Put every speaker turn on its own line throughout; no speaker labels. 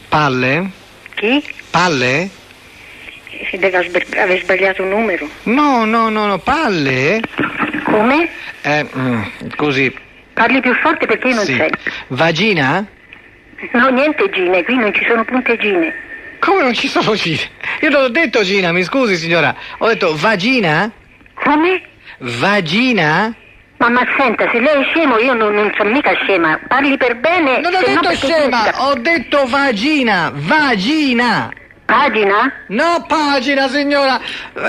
Palle?
Chi?
Palle?
Deve aver sbagliato un numero.
No, Palle?
Come?
Così.
Parli più forte perché io non
Sì.
sento.
Vagina?
No, niente gine, qui non ci sono puntegine.
Come non ci sono gine? Io non ho detto Gina, mi scusi signora. Ho detto vagina?
Come?
Vagina?
Ma senta, se lei è scemo io non sono mica scema. Parli per bene.
Non ho
se no
detto
perché
scema,
significa-
ho detto vagina. Vagina!
Pagina?
No, pagina signora!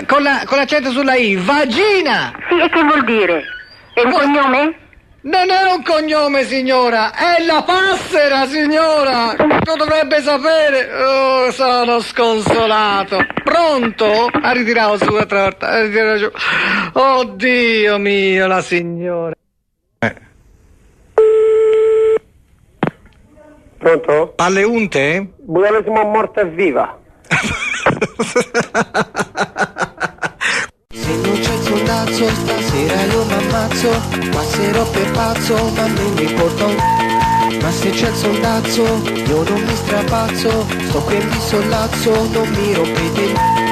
Con l'accento sulla I. Vagina!
Sì, e che vuol dire? È un cognome?
Non è un cognome, signora, è la passera, signora! Lo dovrebbe sapere! Oh, sono sconsolato! Pronto? A ritirare su la torta, a ritirare giù. Oddio mio, la signora!
Pronto?
Palle unte?
Buonesimo morta e viva.
Se non c'è il sondazzo stasera io m'ammazzo, passerò per pazzo ma non mi importa ma se c'è il sondazzo io non mi strapazzo, sto qui in sollazzo, non mi rompete